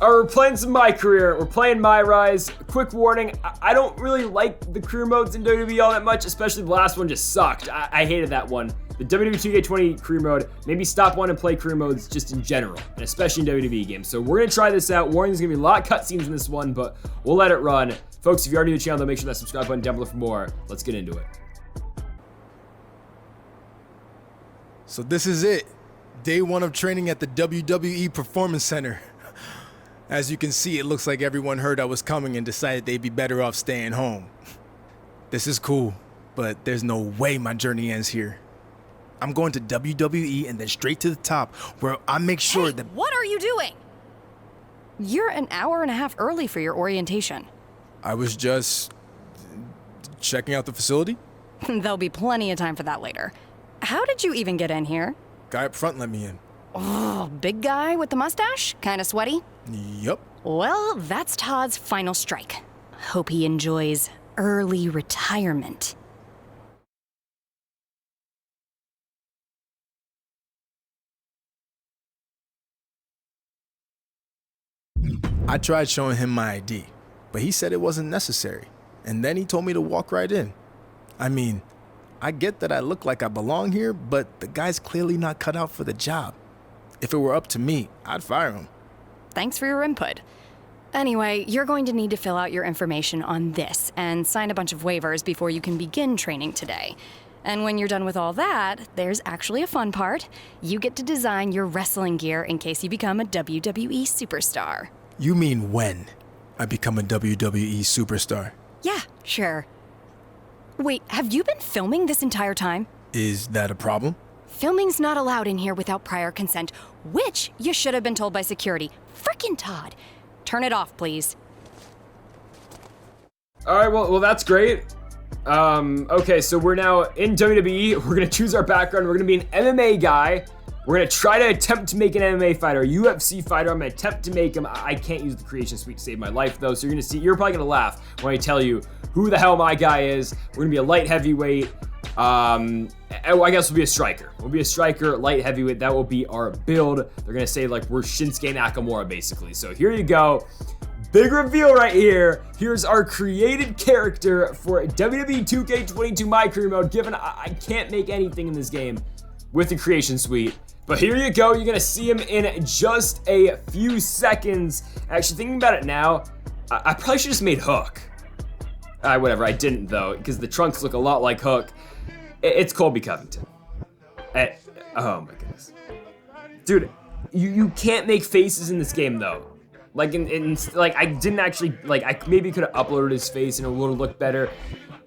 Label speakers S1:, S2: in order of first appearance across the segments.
S1: We're playing some My Career. We're playing Myrise. Quick warning, I don't really like the career modes in WWE all that much, especially the last one just sucked. I hated that one. The WWE 2K20 career mode made me stop wanting to play career modes just in general, and especially in WWE games. So we're gonna try this out. Warning, there's gonna be a lot of cutscenes in this one, but we'll let it run. Folks, if you are new to the channel, then make sure that subscribe button down below for more. Let's get into it.
S2: So this is it. Day 1 of training at the WWE Performance Center. As you can see, it looks like everyone heard I was coming and decided they'd be better off staying home. This is cool, but there's no way my journey ends here. I'm going to WWE and then straight to the top, where I make sure that—
S3: What are you doing? You're an hour and a half early for your orientation.
S2: I was just checking out the facility.
S3: There'll be plenty of time for that later. How did you even get in here?
S2: Guy up front let me in.
S3: Oh, big guy with the mustache? Kinda sweaty?
S2: Yup.
S3: Well, that's Todd's final strike. Hope he enjoys early retirement.
S2: I tried showing him my ID, but he said it wasn't necessary. And then he told me to walk right in. I mean, I get that I look like I belong here, but the guy's clearly not cut out for the job. If it were up to me, I'd fire him.
S3: Thanks for your input. Anyway, you're going to need to fill out your information on this and sign a bunch of waivers before you can begin training today. And when you're done with all that, there's actually a fun part. You get to design your wrestling gear in case you become a WWE superstar.
S2: You mean when I become a WWE superstar?
S3: Yeah, sure. Wait, have you been filming this entire time?
S2: Is that a problem?
S3: Filming's not allowed in here without prior consent, which you should have been told by security. Frickin' Todd. Turn it off, please.
S1: All right, well, that's great. Okay, so we're now in WWE. We're gonna choose our background. We're gonna be an MMA guy. We're gonna try to attempt to make an MMA fighter, a UFC fighter. I'm gonna attempt to make him. I can't use the creation suite to save my life though, so you're probably gonna laugh when I tell you who the hell my guy is. We're gonna be a light heavyweight. I guess we'll be a striker. We'll be a striker, light heavyweight. That will be our build. They're gonna say like we're Shinsuke Nakamura basically. So here you go. Big reveal right here. Here's our created character for WWE 2K22 My Career mode, given I can't make anything in this game with the creation suite. But here you go, you're gonna see him in just a few seconds. Actually, thinking about it now, I probably should have just made Hook. Whatever, I didn't though, because the trunks look a lot like Hook. It's Colby Covington. Oh my goodness. Dude, you can't make faces in this game though. Like like I didn't actually, like I maybe could have uploaded his face and it would have looked better.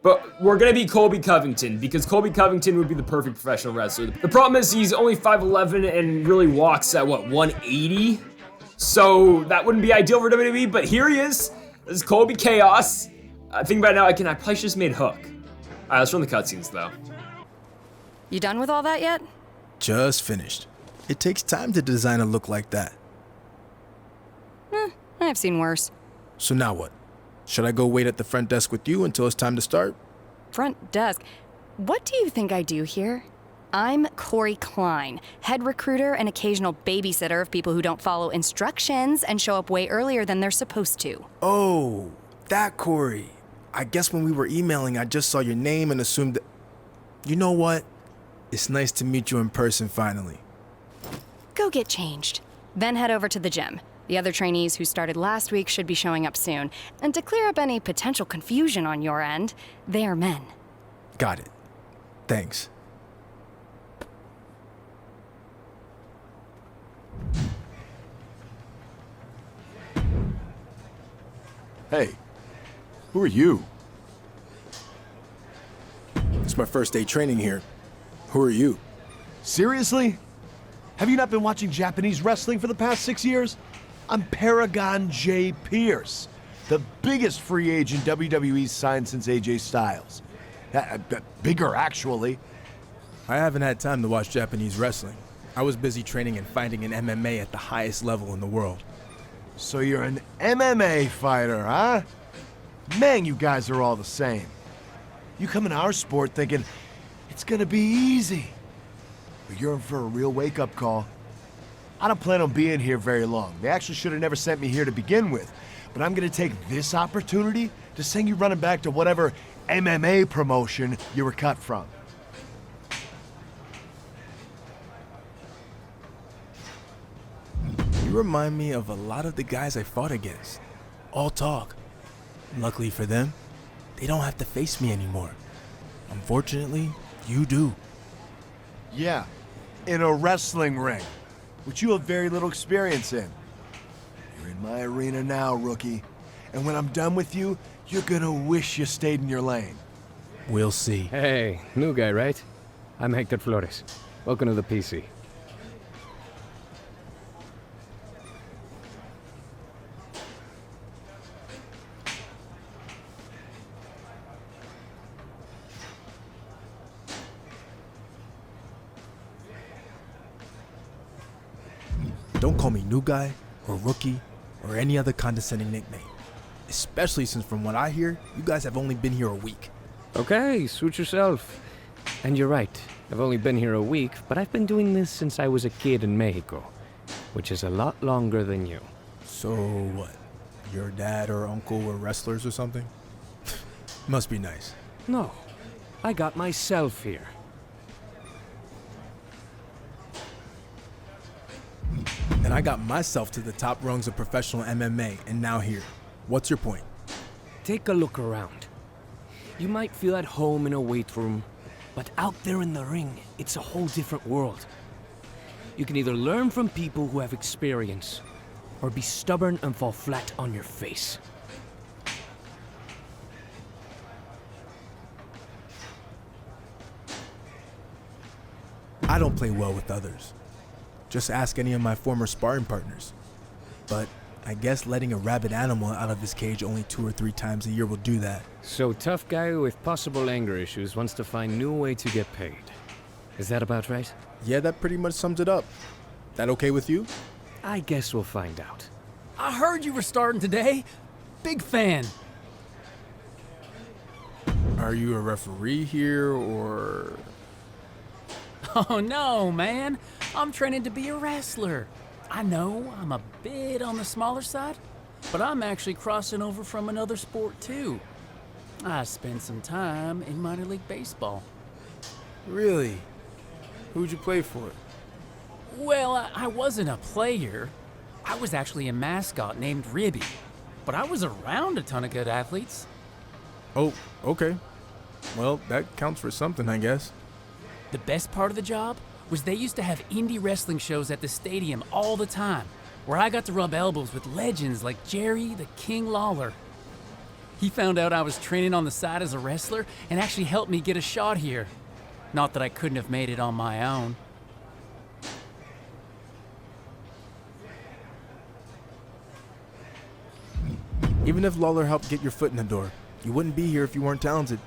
S1: But we're gonna be Colby Covington because Colby Covington would be the perfect professional wrestler. The problem is he's only 5'11" and really walks at what, 180? So that wouldn't be ideal for WWE, but here he is. This is Colby Chaos. Thinking about it now, I probably should just made Hook. All right, let's run the cutscenes though.
S3: You done with all that yet?
S2: Just finished. It takes time to design a look like that.
S3: I've seen worse.
S2: So now what? Should I go wait at the front desk with you until it's time to start?
S3: Front desk? What do you think I do here? I'm Corey Klein, head recruiter and occasional babysitter of people who don't follow instructions and show up way earlier than they're supposed to.
S2: Oh, that Corey. I guess when we were emailing, I just saw your name and assumed that... You know what? It's nice to meet you in person finally.
S3: Go get changed. Then head over to the gym. The other trainees who started last week should be showing up soon. And to clear up any potential confusion on your end, they are men.
S2: Got it. Thanks.
S4: Hey, who are you?
S2: It's my first day training here. Who are you?
S4: Seriously? Have you not been watching Japanese wrestling for the past 6 years? I'm Paragon J. Pierce, the biggest free agent WWE's signed since AJ Styles. Bigger, actually.
S2: I haven't had time to watch Japanese wrestling. I was busy training and fighting in MMA at the highest level in the world.
S4: So you're an MMA fighter, huh? Man, you guys are all the same. You come in our sport thinking it's gonna be easy. But you're in for a real wake-up call. I don't plan on being here very long. They actually should have never sent me here to begin with. But I'm gonna take this opportunity to send you running back to whatever MMA promotion you were cut from.
S2: You remind me of a lot of the guys I fought against. All talk. Luckily for them, they don't have to face me anymore. Unfortunately, you do.
S4: Yeah, in a wrestling ring, which you have very little experience in. You're in my arena now, rookie. And when I'm done with you, you're gonna wish you stayed in your lane.
S2: We'll see.
S5: Hey, new guy, right? I'm Hector Flores. Welcome to the PC.
S2: Don't call me new guy, or rookie, or any other condescending nickname. Especially since from what I hear, you guys have only been here a week.
S5: Okay, suit yourself. And you're right, I've only been here a week, but I've been doing this since I was a kid in Mexico, which is a lot longer than you.
S2: So what? Your dad or uncle were wrestlers or something? Must be nice.
S5: No, I got myself here.
S2: And I got myself to the top rungs of professional MMA, and now here. What's your point?
S5: Take a look around. You might feel at home in a weight room, but out there in the ring, it's a whole different world. You can either learn from people who have experience, or be stubborn and fall flat on your face.
S2: I don't play well with others. Just ask any of my former sparring partners. But I guess letting a rabid animal out of his cage only 2 or 3 times a year will do that.
S5: So tough guy with possible anger issues wants to find new way to get paid. Is that about right?
S2: Yeah, that pretty much sums it up. That okay with you?
S5: I guess we'll find out.
S6: I heard you were starting today. Big fan.
S2: Are you a referee here, or...
S6: Oh no, man. I'm training to be a wrestler. I know I'm a bit on the smaller side, but I'm actually crossing over from another sport too. I spent some time in minor league baseball.
S2: Really? Who'd you play for?
S6: Well, I wasn't a player. I was actually a mascot named Ribby, but I was around a ton of good athletes.
S2: Oh, okay. Well, that counts for something, I guess.
S6: The best part of the job was they used to have indie wrestling shows at the stadium all the time, where I got to rub elbows with legends like Jerry the King Lawler. He found out I was training on the side as a wrestler and actually helped me get a shot here. Not that I couldn't have made it on my own.
S2: Even if Lawler helped get your foot in the door, you wouldn't be here if you weren't talented.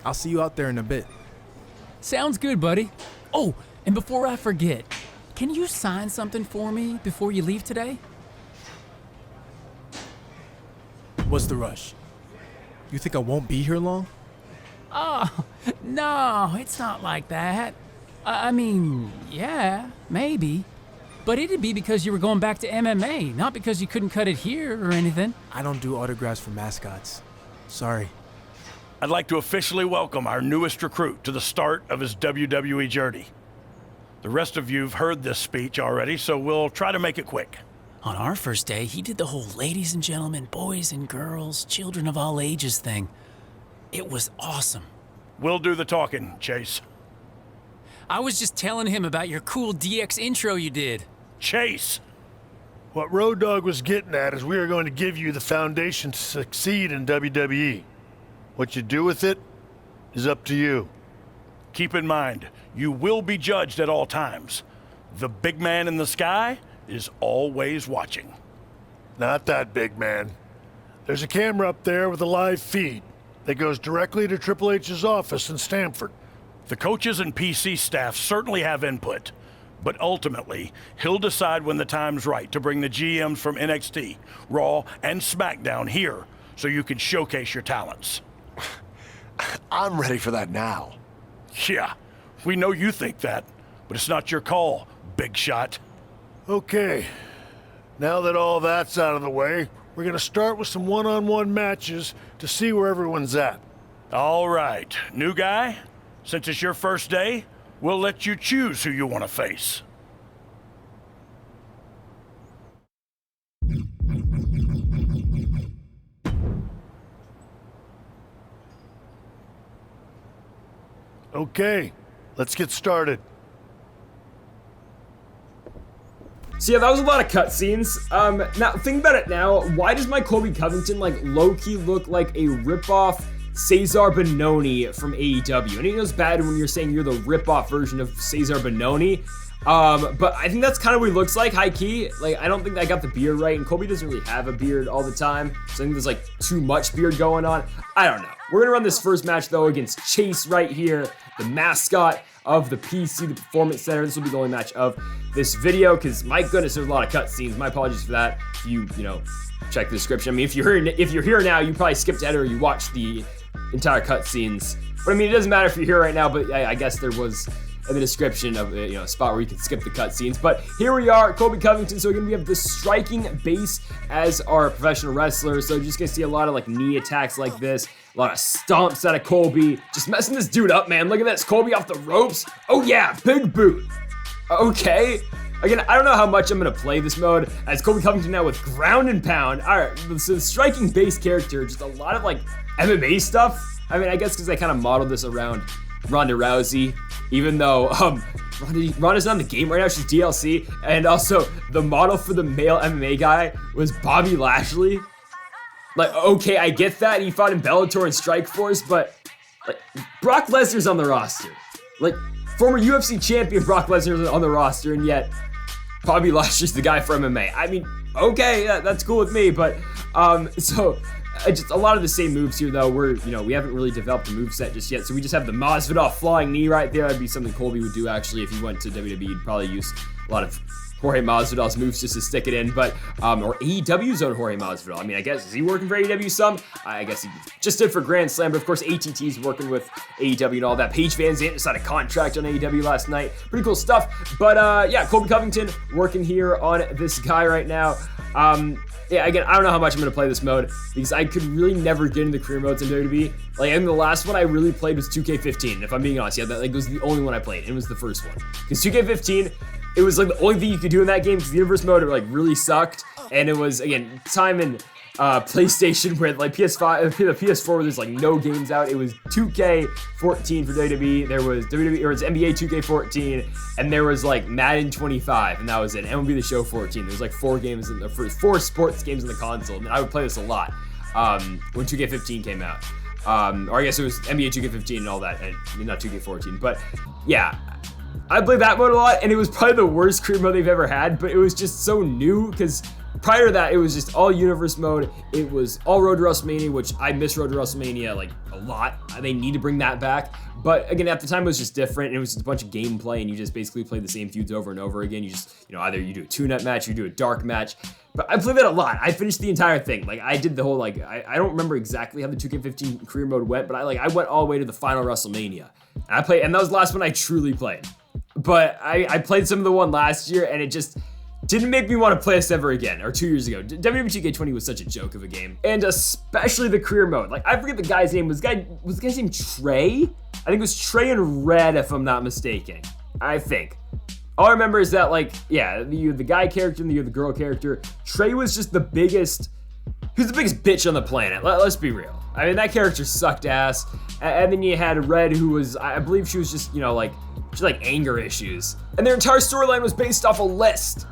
S2: I'll see you out there in a bit.
S6: Sounds good, buddy. Oh, and before I forget, can you sign something for me before you leave today?
S2: What's the rush? You think I won't be here long?
S6: Oh, no, it's not like that. I mean, yeah, maybe. But it'd be because you were going back to MMA, not because you couldn't cut it here or anything.
S2: I don't do autographs for mascots. Sorry.
S7: I'd like to officially welcome our newest recruit to the start of his WWE journey. The rest of you've heard this speech already, so we'll try to make it quick.
S6: On our first day, he did the whole ladies and gentlemen, boys and girls, children of all ages thing. It was awesome.
S7: We'll do the talking, Chase.
S6: I was just telling him about your cool DX intro you did.
S7: Chase!
S8: What Road Dogg was getting at is we are going to give you the foundation to succeed in WWE. What you do with it is up to you.
S7: Keep in mind, you will be judged at all times. The big man in the sky is always watching.
S8: Not that big man. There's a camera up there with a live feed that goes directly to Triple H's office in Stamford.
S7: The coaches and PC staff certainly have input, but ultimately, he'll decide when the time's right to bring the GMs from NXT, Raw, and SmackDown here so you can showcase your talents.
S4: I'm ready for that now.
S7: Yeah, we know you think that, but it's not your call, big shot.
S8: Okay, now that all that's out of the way, we're gonna start with some one-on-one matches to see where everyone's at.
S7: All right, new guy, since it's your first day, we'll let you choose who you want to face.
S8: Okay, let's get started.
S1: So yeah, that was a lot of cutscenes. Now think about it now. Why does my Colby Covington like low-key look like a rip-off Cesar Bononi from AEW? And it was bad when you're saying you're the rip-off version of Cesar Bononi. But I think that's kind of what he looks like, high-key. Like, I don't think I got the beard right, and Colby doesn't really have a beard all the time, so I think there's like too much beard going on. I don't know. We're gonna run this first match though against Chase right here, the mascot of the PC, the Performance Center. This will be the only match of this video, because my goodness, there's a lot of cutscenes. My apologies for that. If you check the description. I mean, if you're here now, you probably skipped ahead or you watched the entire cutscenes. But I mean, it doesn't matter if you're here right now. But I guess there was in the description of a spot where you can skip the cutscenes. But here we are, Colby Covington. So again, we have the striking base as our professional wrestler. So you're just gonna see a lot of like knee attacks like this. A lot of stomps out of Colby. Just messing this dude up, man. Look at this. Colby off the ropes. Oh yeah, big boot. Okay. Again, I don't know how much I'm going to play this mode as Colby Covington now with ground and pound. All right, so the striking base character, just a lot of like MMA stuff. I mean, I guess because I kind of modeled this around Ronda Rousey, even though Ronda's not in the game right now, she's DLC. And also the model for the male MMA guy was Bobby Lashley. Like, okay, I get that. He fought in Bellator and Strikeforce, but like Brock Lesnar's on the roster. Like, former UFC champion Brock Lesnar's on the roster, and yet Bobby Lashley's the guy for MMA. I mean, okay, that's cool with me, but so just a lot of the same moves here, though. We haven't really developed the moveset just yet, so we just have the Masvidal flying knee right there. That'd be something Colby would do, actually. If he went to WWE, he'd probably use a lot of Jorge Masvidal's moves just to stick it in, but or AEW's own Jorge Masvidal. I mean, I guess, is he working for AEW some? I guess he just did for Grand Slam, but of course ATT's working with AEW and all that. Paige Van Zandt signed a contract on AEW last night. Pretty cool stuff. But yeah, Colby Covington working here on this guy right now. Yeah, again, I don't know how much I'm going to play this mode because I could really never get into the career modes in WWE. Like, and the last one I really played was 2K15. If I'm being honest, yeah, that was the only one I played. It was the first one. Because 2K15, it was like the only thing you could do in that game because the universe mode like really sucked. And it was, again, time in PlayStation where like PS5, the PS4 where there's like no games out. It was 2K14 for WWE. There was WWE, or it's NBA 2K14, and there was like Madden 25, and that was it. MLB The Show 14. There's like four sports games in the console, and I would play this a lot when 2K15 came out. Or I guess it was NBA 2K15 and all that, and not 2K14. But yeah, I played that mode a lot, and it was probably the worst career mode they've ever had. But it was just so new because prior to that, it was just all universe mode. It was all Road to WrestleMania, which I miss Road to WrestleMania like a lot. They need to bring that back. But again, at the time, it was just different. And it was just a bunch of gameplay, and you just basically play the same feuds over and over again. You just, either you do a tune-up match, you do a dark match. But I played that a lot. I finished the entire thing. Like, I did the whole, like, I don't remember exactly how the 2K15 career mode went, but I went all the way to the final WrestleMania. And that was the last one I truly played. But I played some of the one last year, and it just didn't make me want to play this ever again, or 2 years ago. WWE 2K20 was such a joke of a game, and especially the career mode. Like, I forget the guy's name. Was the guy's name Trey? I think it was Trey in red, if I'm not mistaken. I think. All I remember is that, like, yeah, you had the guy character and you had the girl character. Trey was just the biggest, he was the biggest bitch on the planet. Let's be real. I mean, that character sucked ass. And then you had Red, who was, I believe she was just, she had anger issues. And their entire storyline was based off a list.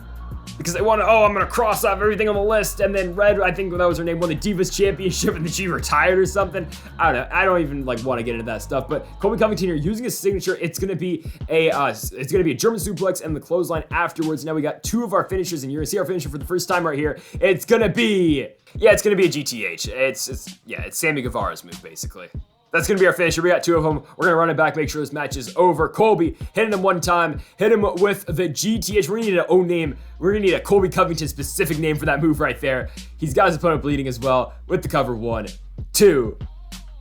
S1: Because they wanted, I'm going to cross off everything on the list. And then Red, I think that was her name, won the Divas Championship and then she retired or something. I don't know. I don't even want to get into that stuff. But Colby Covington here using his signature. It's going to be a German suplex and the clothesline afterwards. Now we got two of our finishers, and you're going to see our finisher for the first time right here. It's going to be a GTH. It's Sammy Guevara's move, basically. That's going to be our finisher. We got two of them. We're going to run it back, make sure this match is over. Colby hitting him one time. Hit him with the GTH. We're going to need an own name. We're going to need a Colby Covington specific name for that move right there. He's got his opponent bleeding as well with the cover. 1, 2,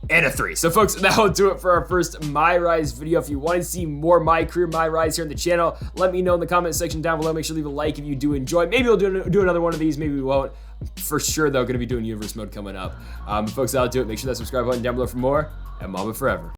S1: and a 3. So folks, that'll do it for our first Myrise video. If you want to see more My Career Myrise here on the channel, let me know in the comment section down below. Make sure to leave a like if you do enjoy. Maybe we'll do another one of these, maybe we won't. For sure though, gonna be doing universe mode coming up. Folks, that'll do it. Make sure that subscribe button down below for more, and Mama forever.